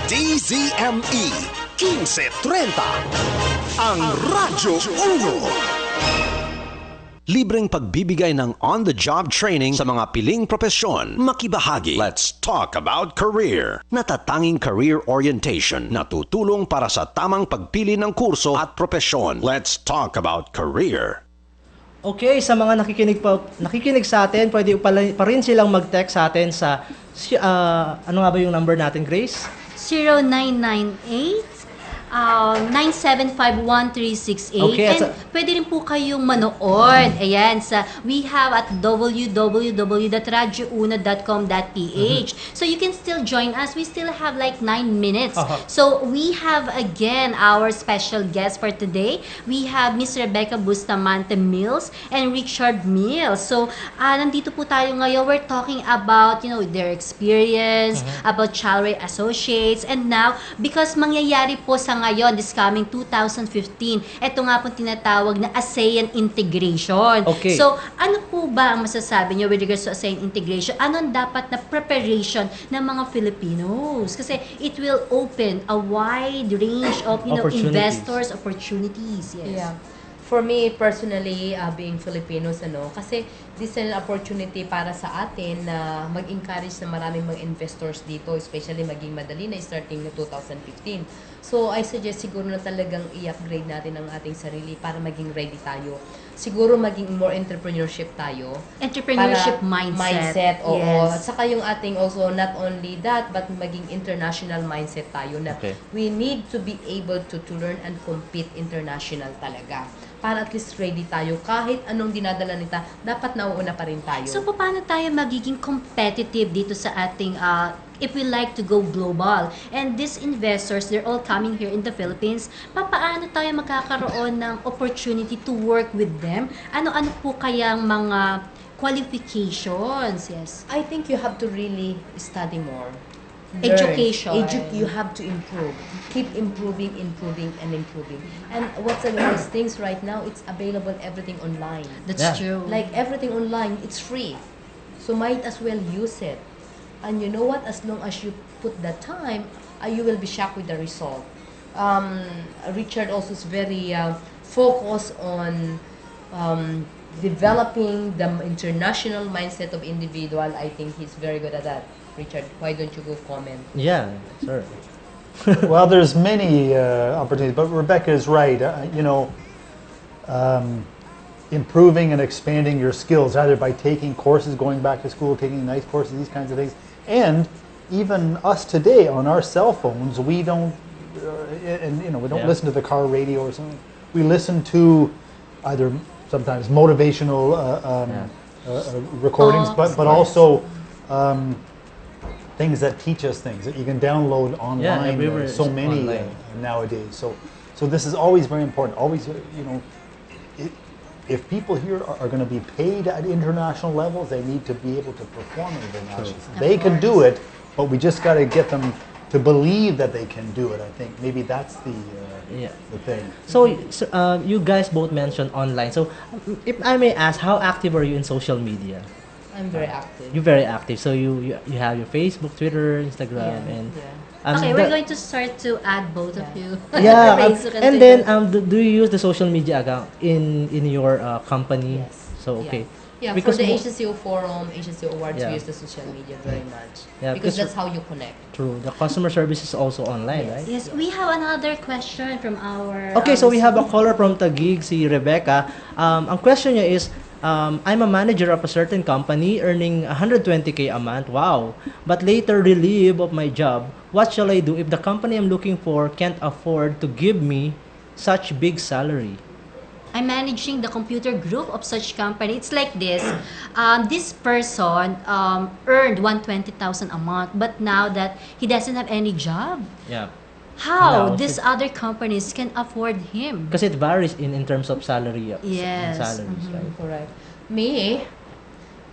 DZME 1530, ang Radyo Uno. Libreng pagbibigay ng on-the-job training sa mga piling propesyon. Makibahagi. Let's talk about career. Natatanging career orientation na tutulong para sa tamang pagpili ng kurso at propesyon. Let's talk about career. Okay, sa mga nakikinig sa atin, pwede pa rin silang mag-text sa atin sa ano nga ba yung number natin, Grace? 0998 9751368. Okay, and pwede rin po kayong manood. Ayan, we have at www.radiouna.com.ph. So you can still join us. We still have like 9 minutes. So we have again our special guest for today. We have Miss Rebecca Bustamante Mills and Richard Mills. So nandito po tayo ngayon. We're talking about, you know, their experience, about Chalray Associates, and now because mangyayari po sa ngayon, this coming 2015, ito nga po tinatawag na ASEAN integration. Okay. So, ano po ba ang masasabi niyo with regards to ASEAN integration? Ano ang dapat na preparation ng mga Filipinos? Kasi it will open a wide range of, you know, investors, opportunities. Yes. Yeah. For me, personally, being Filipinos, kasi this is an opportunity para sa atin na mag-encourage na maraming mga investors dito, especially maging madali na starting na 2015. So, I suggest siguro na talagang i-upgrade natin ang ating sarili para maging ready tayo. Siguro maging more entrepreneurship tayo. Entrepreneurship mindset. Oo. Yes. At saka yung ating also, not only that, but maging international mindset tayo na we need to be able to learn and compete international talaga. Para at least ready tayo. Kahit anong dinadala nita, dapat nauuna pa rin tayo. So, paano tayo magiging competitive dito sa ating, if we like to go global? And these investors, they're all coming here in the Philippines. Paano tayo magkakaroon ng opportunity to work with them? Ano-ano po kayang mga qualifications? Yes. I think you have to really study more. Education. You have to improve. Keep improving. And what's the nice things right now, it's available everything online. That's true. Like everything online, it's free. So might as well use it. And you know what? As long as you put the time, you will be shocked with the result. Richard also is very focused on developing the international mindset of individual. I think he's very good at that. Richard, why don't you go comment? Yeah, sure. Well, there's many opportunities, but Rebecca is right. Improving and expanding your skills, either by taking courses, going back to school, taking nice courses, these kinds of things. And even us today on our cell phones, we don't, we don't listen to the car radio or something. We listen to either sometimes motivational recordings, but also things that teach us things that you can download online. So many nowadays. So this is always very important. Always, if people here are going to be paid at international levels, they need to be able to perform at international levels. They can do it, but we just got to get them to believe that they can do it. I think maybe that's the thing. So you guys both mentioned online. So if I may ask, how active are you in social media? I'm very active. You're very active. So you have your Facebook, Twitter, Instagram, and okay, we're going to start to add both of you. Yeah, and then do you use the social media account in your company? Yes. So okay. Yeah, because for the HSCO forum, HSCO awards, we use the social media very much. Yeah, because that's how you connect. True. The customer service is also online, right? Yes, we have another question from our... Okay, so we have a caller from Taguig, si Rebecca. Ang question niya is, I'm a manager of a certain company earning 120K a month. Wow. But later relieved of my job. What shall I do if the company I'm looking for can't afford to give me such big salary? I'm managing the computer group of such company. It's like this. This person earned 120,000 a month, but now that he doesn't have any job, how these other companies can afford him? Because it varies in terms of salary. Yes. Salaries, right? Correct. Me,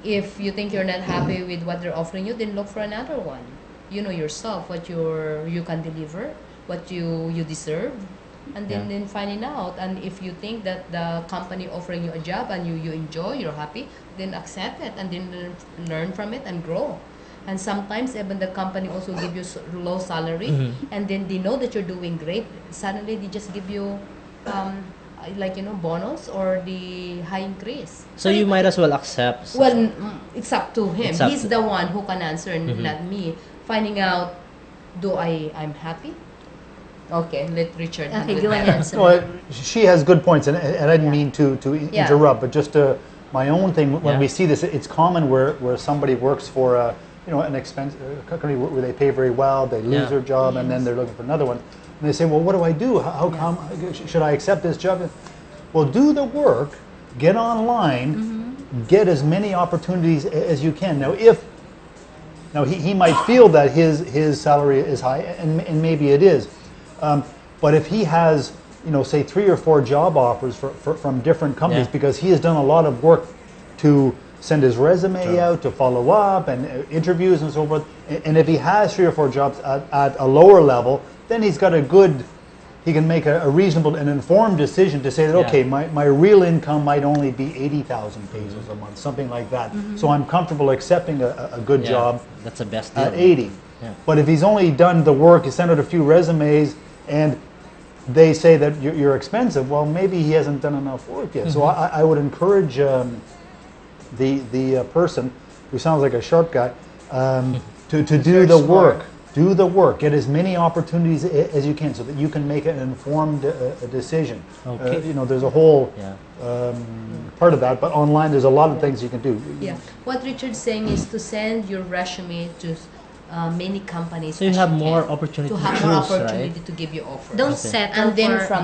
if you think you're not happy with what they're offering you, then look for another one. You know yourself what you can deliver, what you deserve. And then finding out, and if you think that the company offering you a job and you enjoy, you're happy, then accept it and then learn from it and grow. And sometimes even the company also give you low salary, and then they know that you're doing great. Suddenly they just give you, like bonus or the high increase. So you might as well accept. Well, it's up to him. It's up He's to- the one who can answer, not me. Finding out, I'm happy? Okay, let Richard Okay, handle go that. ahead, sir. No, she has good points, and I didn't mean to Yeah. interrupt, but just my own thing. When Yeah. we see this, it's common where somebody works for an expense company where they pay very well, they lose Yeah. their job, and then they're looking for another one, and they say, well, what do I do? How come should I accept this job? Well, do the work, get online, get as many opportunities as you can. Now he might feel that his salary is high, and maybe it is. But if he has, say 3 or 4 job offers from different companies, Yeah. because he has done a lot of work to send his resume out, to follow up, and interviews and so forth, and if he has 3 or 4 jobs at a lower level, then he can make a reasonable and informed decision to say that, Yeah. okay, my real income might only be 80,000 pesos a month, something like that. So I'm comfortable accepting a good Yeah, job that's the best deal. at 80. Yeah. But if he's only done the work, he sent out a few resumes, and they say that you're expensive, well, maybe he hasn't done enough work yet. So I would encourage the person who sounds like a sharp guy to do the work. Do the work. Get as many opportunities as you can, so that you can make an informed decision. Okay. There's a whole Yeah. part of that, but online there's a lot of things you can do. Yeah. What Richard's saying is to send your resume to many companies. So you as have can, more opportunity to to have more choose, opportunity right? to give you offers. Don't settle And then for...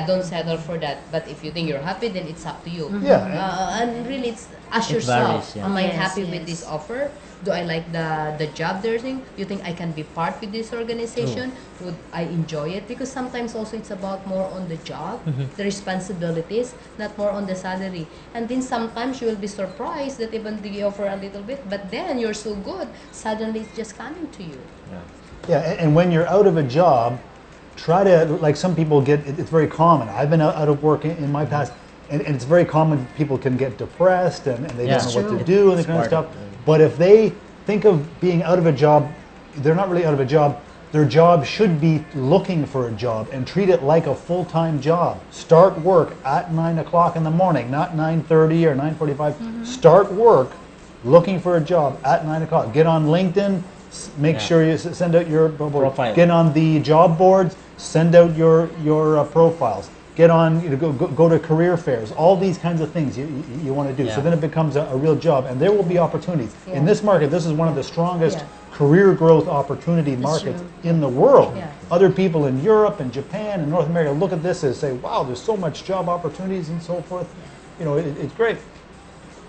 don't settle for that. But if you think you're happy, then it's up to you. Yeah. And really, it's ask It yourself: varies, yeah. am I Yes, happy with yes. this offer? Do I like the job they're doing? Do you think I can be part with this organization? Would I enjoy it? Because sometimes also it's about more on the job, the responsibilities, not more on the salary. And then sometimes you will be surprised that even they offer a little bit, but then you're so good, suddenly it's just coming to you. Yeah, and when you're out of a job, try to, like some people get, it's very common. I've been out of work in my past, and it's very common people can get depressed and they Yeah. don't know what True. to do and that It's kind of part stuff. of it. But if they think of being out of a job, they're not really out of a job. Their job should be looking for a job, and treat it like a full-time job. Start work at 9 o'clock in the morning, not 9:30 or 9:45. Start work looking for a job at 9 o'clock. Get on LinkedIn, make Yeah. sure you send out your Profile. Get on the job boards, send out your profiles. Get on, go to career fairs. All these kinds of things you want to do. So Yeah. then it becomes a real job, and there will be opportunities. Yeah. In this market, this is one of the strongest Yeah. career growth opportunity markets in the world. Yeah. Other people in Europe and Japan and North America look at this and say, wow, there's so much job opportunities and so forth. It's great.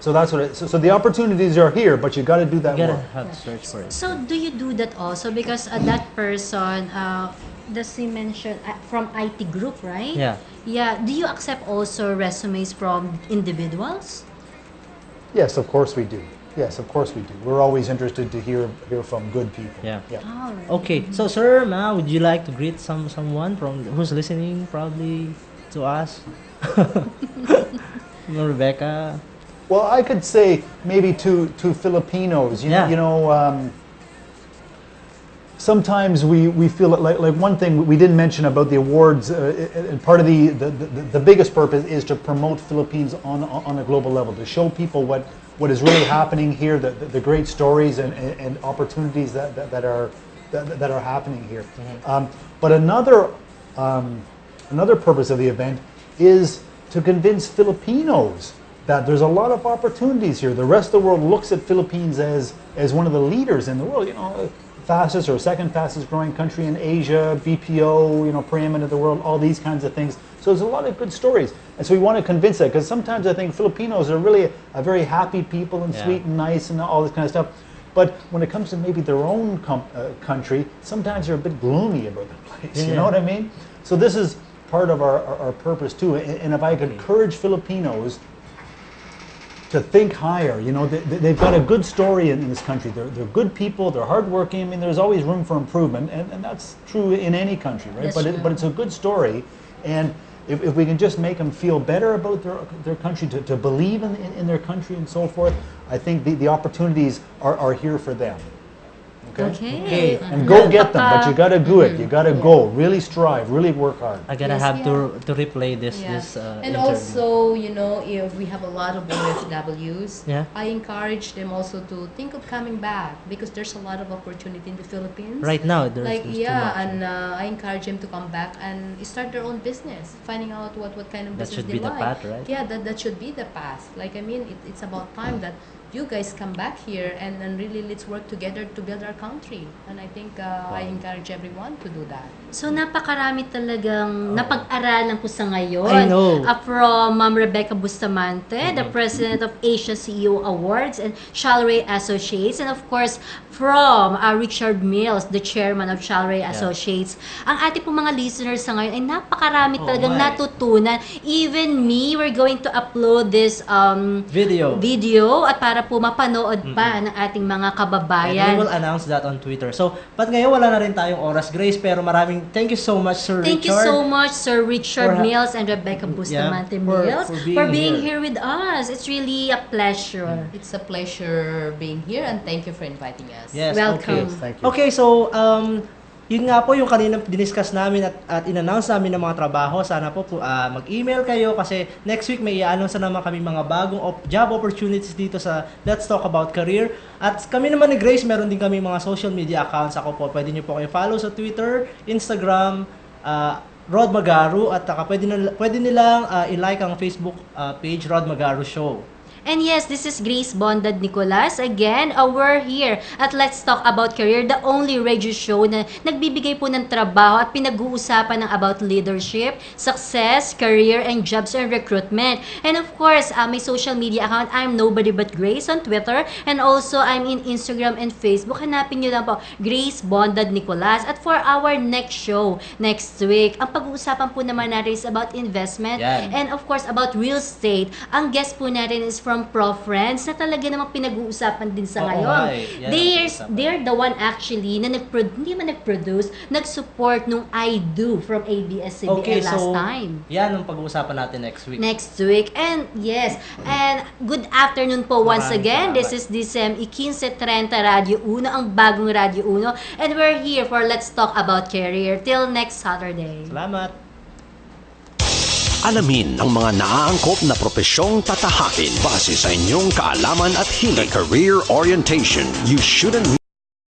So that's what it is. So the opportunities are here, but you got to do that You gotta work. have to search for it. So do you do that also? Because that person, does he mention from IT group, right? Yeah. Yeah. Do you accept also resumes from individuals? Yes, of course we do. Yes, of course we do. We're always interested to hear from good people. Yeah. All right. Okay, so sir, Ma, would you like to greet someone from who's listening, probably to us? Rebecca. Well, I could say maybe to Filipinos. Yeah. Sometimes we feel like one thing we didn't mention about the awards, and part of the biggest purpose is to promote Philippines on a global level, to show people what is really happening here, the great stories and opportunities that are happening here. But another purpose of the event is to convince Filipinos that there's a lot of opportunities here. The rest of the world looks at Philippines as one of the leaders in the world. Fastest or second fastest growing country in Asia, BPO, preeminent in the world, all these kinds of things. So there's a lot of good stories. And so we want to convince that, because sometimes I think Filipinos are really a very happy people and Yeah. sweet and nice and all this kind of stuff. But when it comes to maybe their own country, sometimes they're a bit gloomy about the place. You Yeah. know what I mean? So this is part of our purpose too. And if I could encourage Filipinos to think higher. They've got a good story in this country. They're good people. They're hardworking. I mean, there's always room for improvement, and that's true in any country, right? That's But it's a good story, and if we can just make them feel better about their country, to believe in their country and so forth, I think the opportunities are here for them. Okay. And go get them, but you gotta do it. You gotta go. Really strive. Really work hard. I'm gonna Yes, have yeah. to replay this Yeah. And interview. also, you know, if we have a lot of OFWs, Yeah. I encourage them also to think of coming back because there's a lot of opportunity in the Philippines. Right now, there's Like, too yeah, much. and I encourage them to come back and start their own business, finding out what kind of That business should they be the like. path, right? Yeah, that should be the path. Like, I mean, it's about time that you guys come back here and really let's work together to build our country. And I think I encourage everyone to do that. So napakarami talagang napag-aralan ko sa ngayon. I know. From Ma'am Rebecca Bustamante, the President of Asia CEO Awards and Shalray Associates, and of course from Richard Mills, the Chairman of Shalray Associates. Ang ating pong mga listeners sa ngayon ay napakarami talagang my. natutunan. Even me, we're going to upload this video at para po mapanood pa ng ating mga And kababayan. we will announce that on Twitter. So, but ngayon wala na rin tayong oras, Grace, pero thank you so much, Sir Thank Richard. you so much, Sir Richard For Mills and Rebecca Bustamante Mills, for being here. here with us. It's really a pleasure. It's a pleasure being here and thank you for inviting us. Yes, Welcome. okay. Thank you. Okay, so yun nga po yung kanina diniscuss namin at in-announce namin ng mga trabaho. Sana po mag-email kayo kasi next week may i-announce na naman kami mga bagong job opportunities dito sa Let's Talk About Career. At kami naman ni Grace, meron din kami mga social media accounts. Ako po, pwede nyo po kayo follow sa Twitter, Instagram, Rod Magaru, at pwede nilang i-like ang Facebook page Rod Magaru Show. And yes, this is Grace Bondad Nicolas. Again, we're here at Let's Talk About Career, the only radio show na nagbibigay po ng trabaho at pinag-uusapan ng about leadership, success, career, and jobs and recruitment. And of course, my social media account, I'm Nobody But Grace on Twitter. And also, I'm in Instagram and Facebook. Hanapin nyo lang po, Grace Bondad Nicolas. At for our next show, next week, ang pag-uusapan po naman natin is about investment. Yan. And of course, about real estate. Ang guest po natin is from Pro Friends na talaga namang pinag-uusapan din sa ngayon. They're the one actually na hindi man nag-produce, nag-support nung I Do from ABS-CBN last time. Yan ang pag-uusapan natin next week. Next week. And yes, and good afternoon po once Maraming again. salamat. This is DCM 1530 Radio Uno, ang bagong Radio Uno. And we're here for Let's Talk About Career. Till next Saturday. Salamat. Alamin ang mga naaangkop na propesyong tatahakin base sa inyong kaalaman at hilig. Career orientation. You shouldn't